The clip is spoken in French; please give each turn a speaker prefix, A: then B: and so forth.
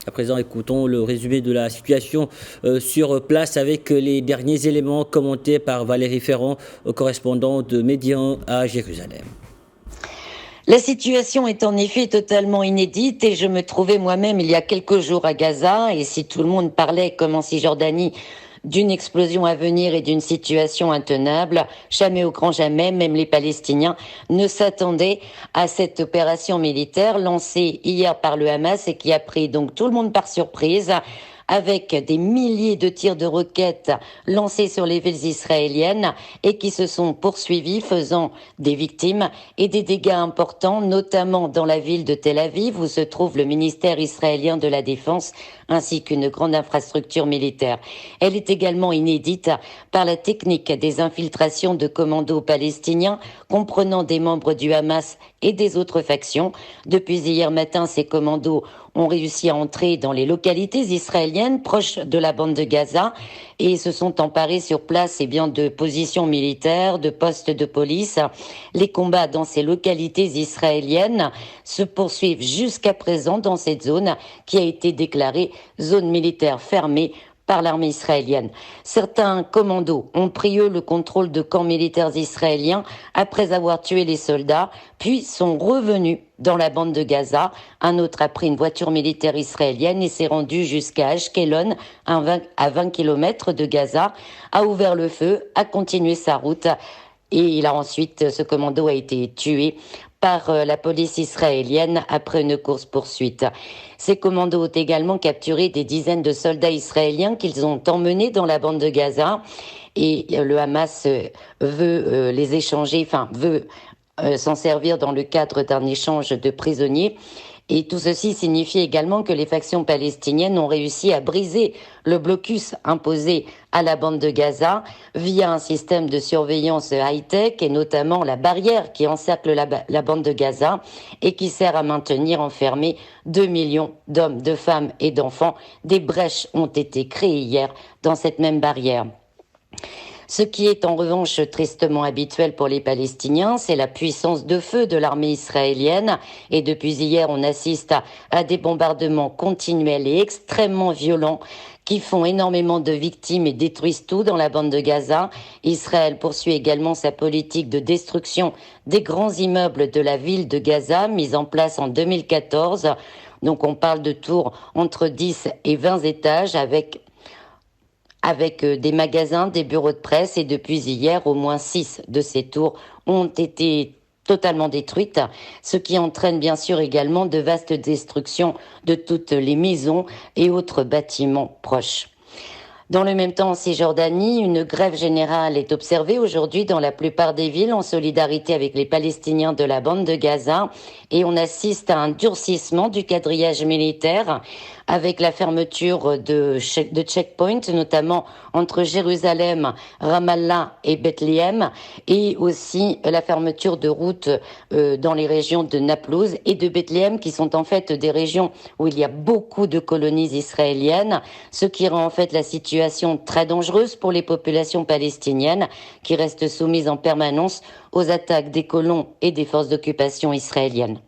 A: À présent, écoutons le résumé de la situation sur place avec les derniers éléments commentés par Valérie Ferrand, correspondant de Médian à Jérusalem.
B: La situation est en effet totalement inédite et je me trouvais moi-même il y a quelques jours à Gaza et si tout le monde parlait comme en Cisjordanie d'une explosion à venir et d'une situation intenable, jamais au grand jamais, même les Palestiniens ne s'attendaient à cette opération militaire lancée hier par le Hamas et qui a pris donc tout le monde par surprise, avec des milliers de tirs de roquettes lancés sur les villes israéliennes et qui se sont poursuivis, faisant des victimes et des dégâts importants, notamment dans la ville de Tel Aviv, où se trouve le ministère israélien de la Défense, ainsi qu'une grande infrastructure militaire. Elle est également inédite par la technique des infiltrations de commandos palestiniens, comprenant des membres du Hamas et des autres factions. Depuis hier matin, ces commandos ont réussi à entrer dans les localités israéliennes proches de la bande de Gaza et se sont emparés sur place de positions militaires, de postes de police. Les combats dans ces localités israéliennes se poursuivent jusqu'à présent dans cette zone qui a été déclarée zone militaire fermée par l'armée israélienne. Certains commandos ont pris eux le contrôle de camps militaires israéliens après avoir tué les soldats, puis sont revenus dans la bande de Gaza. Un autre a pris une voiture militaire israélienne et s'est rendu jusqu'à Ashkelon, à 20 km de Gaza, a ouvert le feu, a continué sa route et ce commando a été tué par la police israélienne après une course-poursuite. Ces commandos ont également capturé des dizaines de soldats israéliens qu'ils ont emmenés dans la bande de Gaza et le Hamas veut s'en servir dans le cadre d'un échange de prisonniers. Et tout ceci signifie également que les factions palestiniennes ont réussi à briser le blocus imposé à la bande de Gaza via un système de surveillance high-tech et notamment la barrière qui encercle la bande de Gaza et qui sert à maintenir enfermés 2 millions d'hommes, de femmes et d'enfants. Des brèches ont été créées hier dans cette même barrière. Ce qui est en revanche tristement habituel pour les Palestiniens, c'est la puissance de feu de l'armée israélienne. Et depuis hier, on assiste à des bombardements continuels et extrêmement violents qui font énormément de victimes et détruisent tout dans la bande de Gaza. Israël poursuit également sa politique de destruction des grands immeubles de la ville de Gaza, mise en place en 2014. Donc on parle de tours entre 10 et 20 étages avec des magasins, des bureaux de presse et depuis hier, au moins 6 de ces tours ont été totalement détruites, ce qui entraîne bien sûr également de vastes destructions de toutes les maisons et autres bâtiments proches. Dans le même temps, en Cisjordanie, une grève générale est observée aujourd'hui dans la plupart des villes en solidarité avec les Palestiniens de la bande de Gaza et on assiste à un durcissement du quadrillage militaire avec la fermeture de checkpoints, notamment entre Jérusalem, Ramallah et Bethléem, et aussi la fermeture de routes dans les régions de Naplouse et de Bethléem, qui sont en fait des régions où il y a beaucoup de colonies israéliennes, ce qui rend en fait la situation très dangereuse pour les populations palestiniennes, qui restent soumises en permanence aux attaques des colons et des forces d'occupation israéliennes.